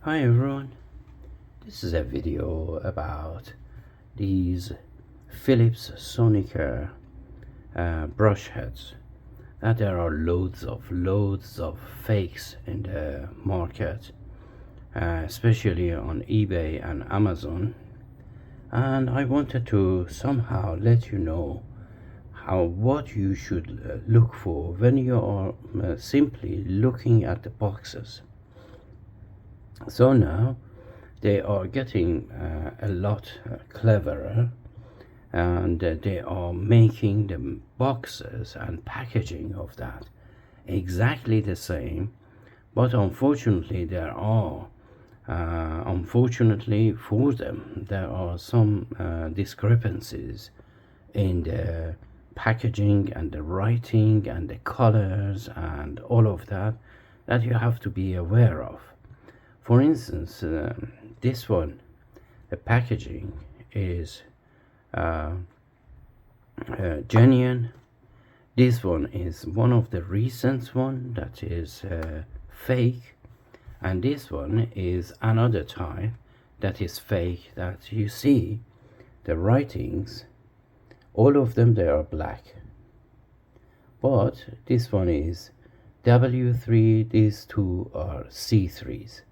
Hi everyone, this is a video about these Philips Sonicare brush heads. Now there are loads of fakes in the market, especially on eBay and Amazon, and I wanted to somehow let you know what you should look for when you are simply looking at the boxes. So now they are getting a lot cleverer, and they are making the boxes and packaging of that exactly the same, but unfortunately unfortunately for them, there are some discrepancies in the packaging and the writing and the colors and all of that you have to be aware of. For instance, this one, the packaging is genuine. This one is one of the recent one that is fake, and this one is another type that is fake. That you see the writings, all of them they are black, but this one is W3. These two are C3s.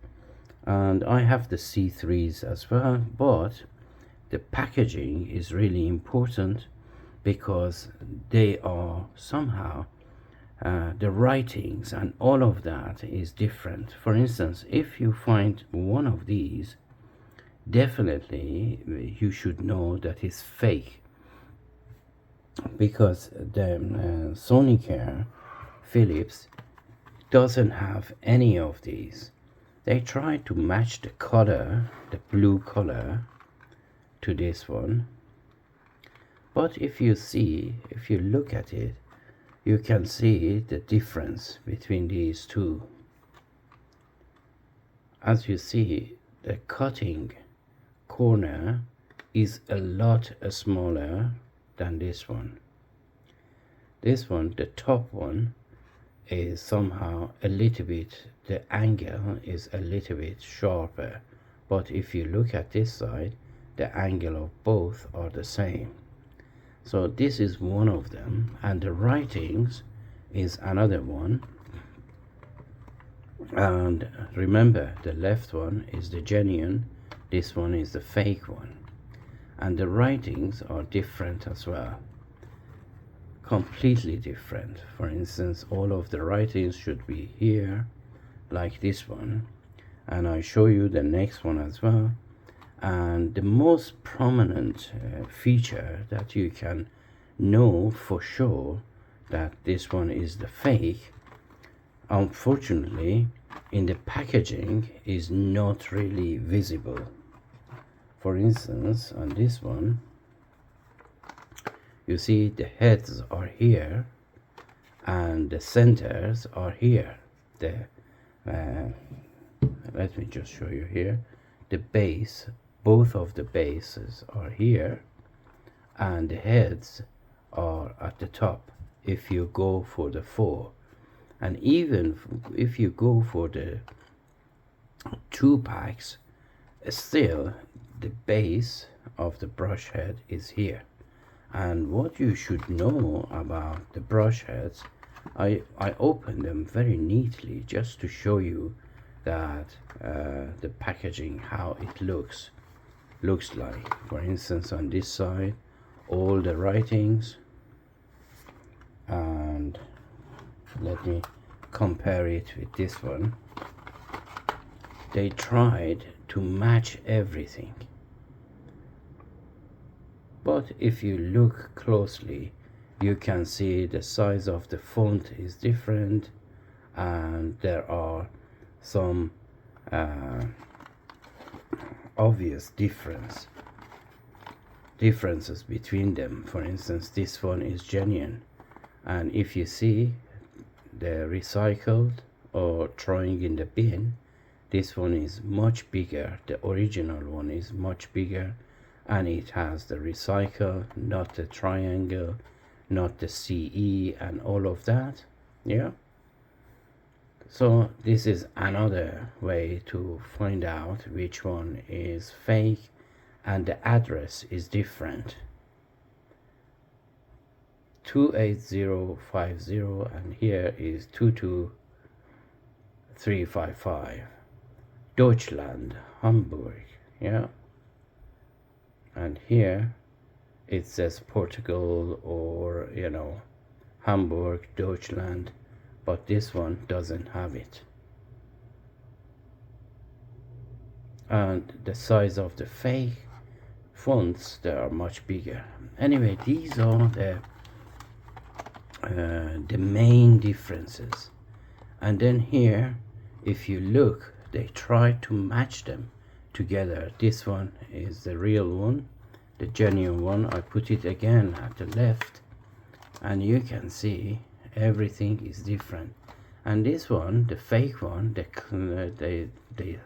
And I have the C3s as well, but the packaging is really important because they are somehow the writings and all of that is different. For instance, if you find one of these, definitely you should know that it's fake, because the Sonicare Philips doesn't have any of these. They try to match the color, the blue color, to this one, but if you look at it, you can see the difference between these two. As you see, the cutting corner is a lot smaller than this one. This one, the top one, is somehow a little bit, the angle is a little bit sharper, but if you look at this side, the angle of both are the same. So this is one of them, and the writings is another one. And remember, the left one is the genuine, this one is the fake one, and the writings are different as well, completely different. For instance, all of the writings should be here like this one, and I show you the next one as well. And the most prominent feature that you can know for sure that this one is the fake, unfortunately in the packaging, is not really visible. For instance, on this one, you see the heads are here and the centers are here. Let me just show you here. The base, both of the bases are here, and the heads are at the top if you go for the 4. And even if you go for the 2 packs, still the base of the brush head is here. And what you should know about the brush heads, I open them very neatly just to show you that the packaging, how it looks like. For instance, on this side, all the writings, and let me compare it with this one. They tried to match everything, but if you look closely, you can see the size of the font is different, and there are some obvious differences between them. For instance, this one is genuine, and if you see the recycled or throwing in the bin, this one is much bigger. The original one is much bigger, and it has the recycle, not the triangle, not the CE and all of that. Yeah, So this is another way to find out which one is fake, and the address is different. 28050, and here is 22355. Deutschland, Hamburg, yeah. And here it says Portugal, or Hamburg, Deutschland, but this one doesn't have it. And the size of the fake fonts, they are much bigger. Anyway, these are the main differences. And then here, if you look, they try to match them together. This one is the real one, the genuine one. I put it again at the left, and you can see everything is different. And this one, the fake one, they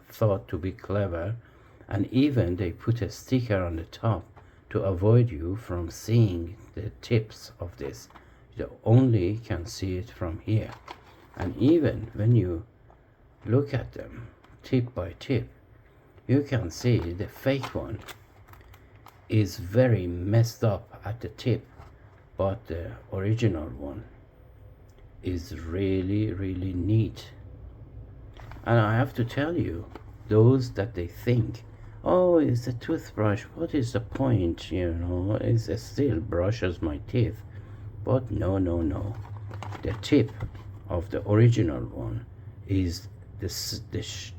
thought to be clever, and even they put a sticker on the top to avoid you from seeing the tips of this. You only can see it from here. And even when you look at them tip by tip, you can see the fake one is very messed up at the tip, but the original one is really, really neat. And I have to tell you, those that they think, oh, it's a toothbrush, what is the point, it still brushes my teeth. But no, the tip of the original one is the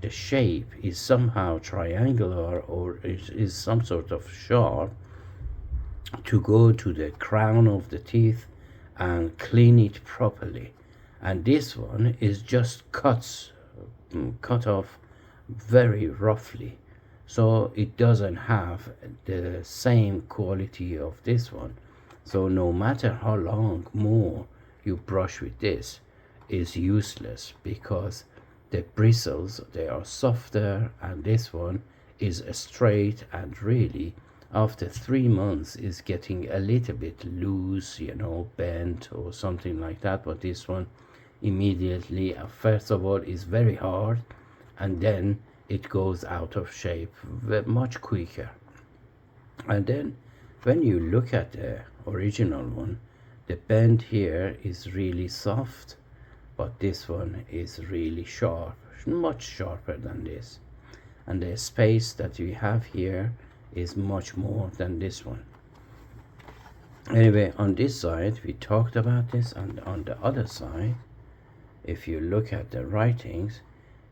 shape is somehow triangular, or is some sort of sharp to go to the crown of the teeth and clean it properly. And this one is just cut off very roughly, so it doesn't have the same quality of this one. So no matter how long more you brush with this, is useless, because the bristles, they are softer, and this one is straight, and really after 3 months is getting a little bit loose, bent or something like that. But this one immediately, first of all, is very hard, and then it goes out of shape much quicker. And then when you look at the original one, the bend here is really soft, but this one is really sharp, much sharper than this. And the space that we have here is much more than this one. Anyway, on this side we talked about this, and on the other side, if you look at the writings,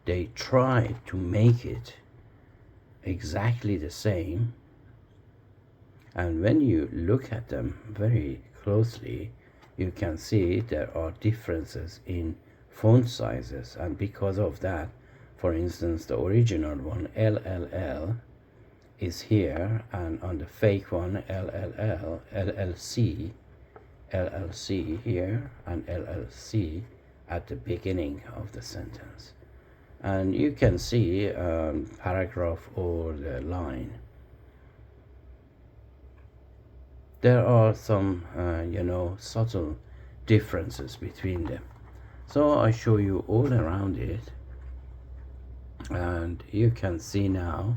they try to make it exactly the same. And when you look at them very closely, you can see there are differences in font sizes. And because of that, for instance, the original one, LLL, is here, and on the fake one, LLL, LLC here, and LLC at the beginning of the sentence. And you can see paragraph or the line. There are some, subtle differences between them. So I show you all around it, and you can see now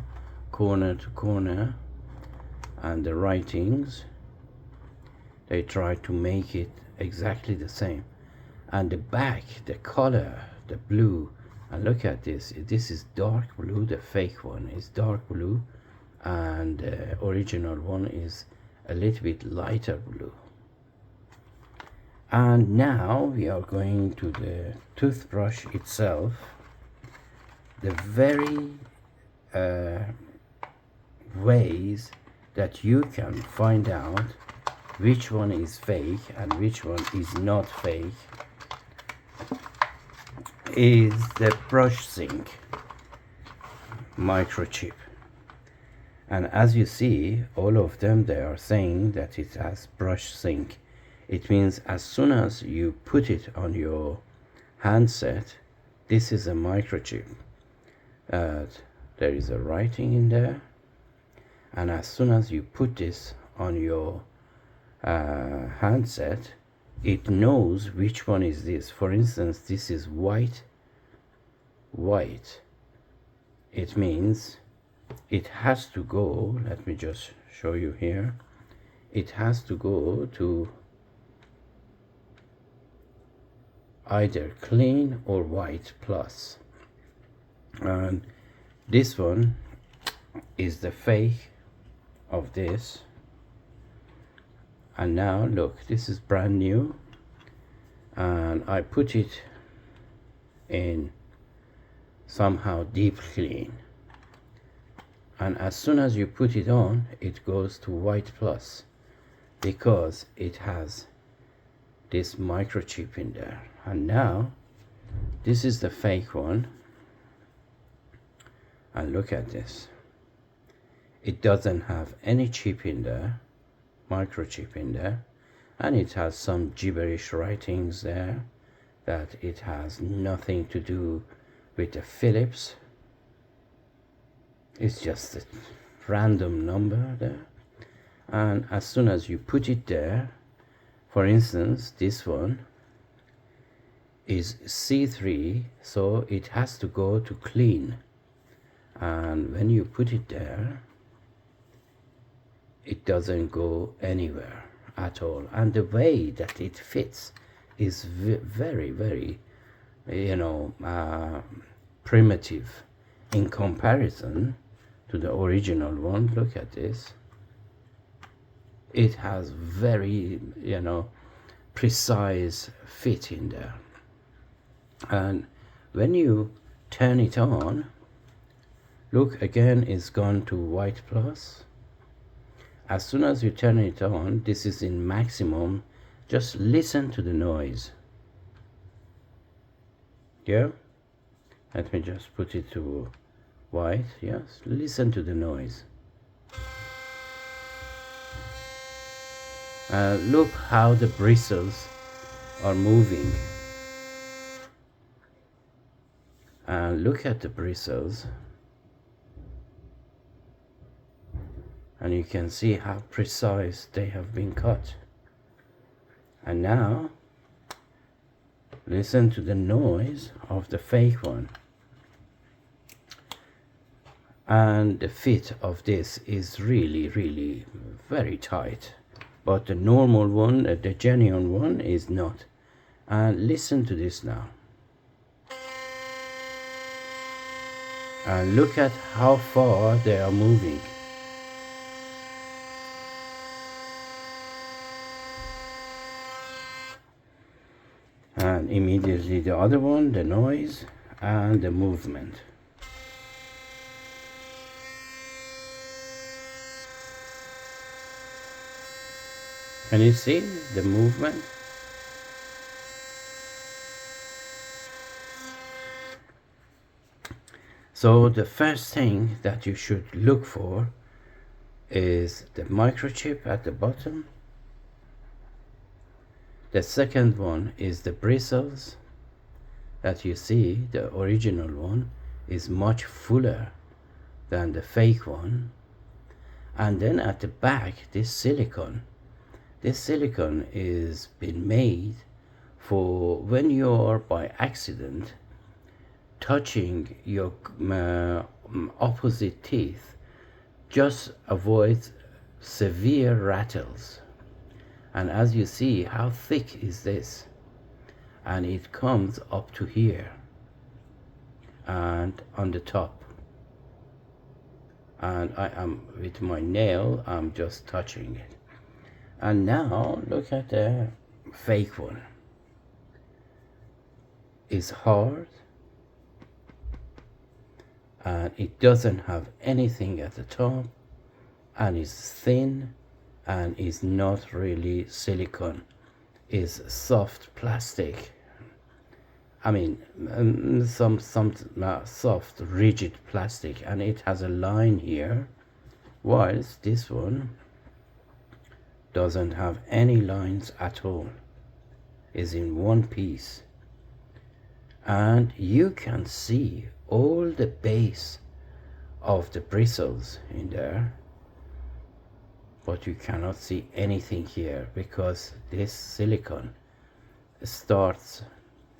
corner to corner, and the writings, they try to make it exactly the same. And the back, the color, the blue, and look at this is dark blue, the fake one is dark blue, and the original one is a little bit lighter blue. And now we are going to the toothbrush itself. The very ways that you can find out which one is fake and which one is not fake is the brushsync microchip. And as you see, all of them, they are saying that it has brushsync. It means as soon as you put it on your handset, this is a microchip. There is a writing in there, and as soon as you put this on your handset, it knows which one is this. For instance, this is white white, it means it has to go, let me just show you here, it has to go to either clean or white plus. And this one is the fake of this. And now look, this is brand new, and I put it in somehow deep clean, and as soon as you put it on, it goes to white plus, because it has this microchip in there. And now this is the fake one, and look at this, it doesn't have any chip in there, microchip in there, and it has some gibberish writings there that it has nothing to do with the Philips. It's just a random number there. And as soon as you put it there, for instance, this one is C3, so it has to go to clean. And when you put it there, it doesn't go anywhere at all. And the way that it fits is very, very, primitive in comparison to the original one. Look at this. It has very, precise fit in there. And when you turn it on, look, again, it's gone to white plus. As soon as you turn it on, this is in maximum. Just listen to the noise. Yeah? Let me just put it to white. Yes, listen to the noise. Look how the bristles are moving. Look at the bristles. And you can see how precise they have been cut. And now listen to the noise of the fake one. And the fit of this is really, really very tight, but the normal one, the genuine one, is not. And listen to this now, and look at how far they are moving. And immediately the other one, the noise and the movement. Can you see the movement? So the first thing that you should look for is the microchip at the bottom. The second one is the bristles that you see. The original one is much fuller than the fake one. And then at the back, this silicone is been made for when you are by accident touching your opposite teeth. Just avoid severe rattles. And as you see, how thick is this? And it comes up to here and on the top. And I am, with my nail, I'm just touching it. And now look at the fake one. It's hard, and it doesn't have anything at the top, and it's thin, and is not really silicone. Is soft plastic. I mean, some soft rigid plastic, and it has a line here, whilst this one doesn't have any lines at all. Is in one piece, and you can see all the base of the bristles in there, but you cannot see anything here because this silicone starts,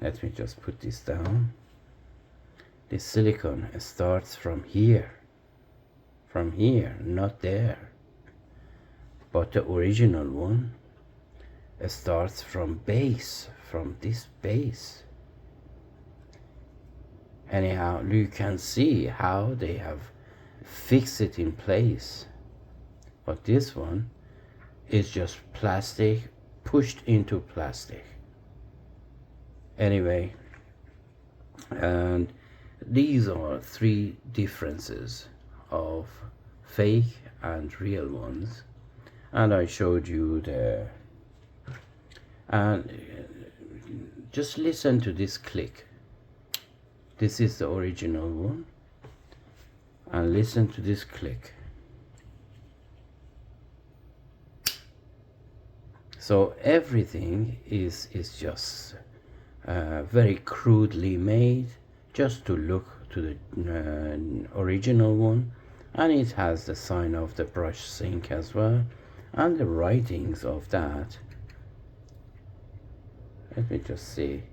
let me just put this down, This silicone starts from here, not there. But the original one starts from base, from this base. Anyhow, you can see how they have fixed it in place. But this one is just plastic pushed into plastic. Anyway, and these are three differences of fake and real ones. And I showed you and just listen to this click. This is the original one, and listen to this click. So everything is just very crudely made, just to look to the original one, and it has the sign of the brush sync as well, and the writings of that. Let me just see.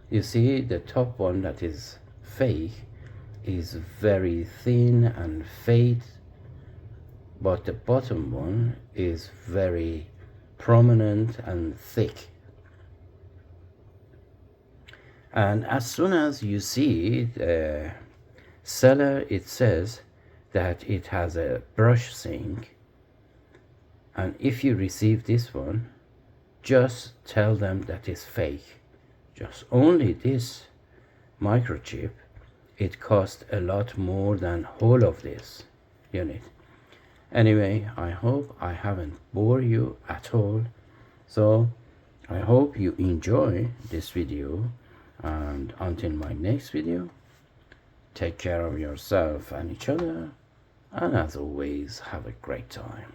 You see the top one that is fake is very thin and fade, but the bottom one is very prominent and thick. And as soon as you see the seller, it says that it has a brush sync, and if you receive this one, just tell them that it's fake. Just only this microchip, it costs a lot more than whole of this unit. Anyway, I hope I haven't bored you at all. So I hope you enjoy this video, and until my next video, take care of yourself and each other, and as always, have a great time.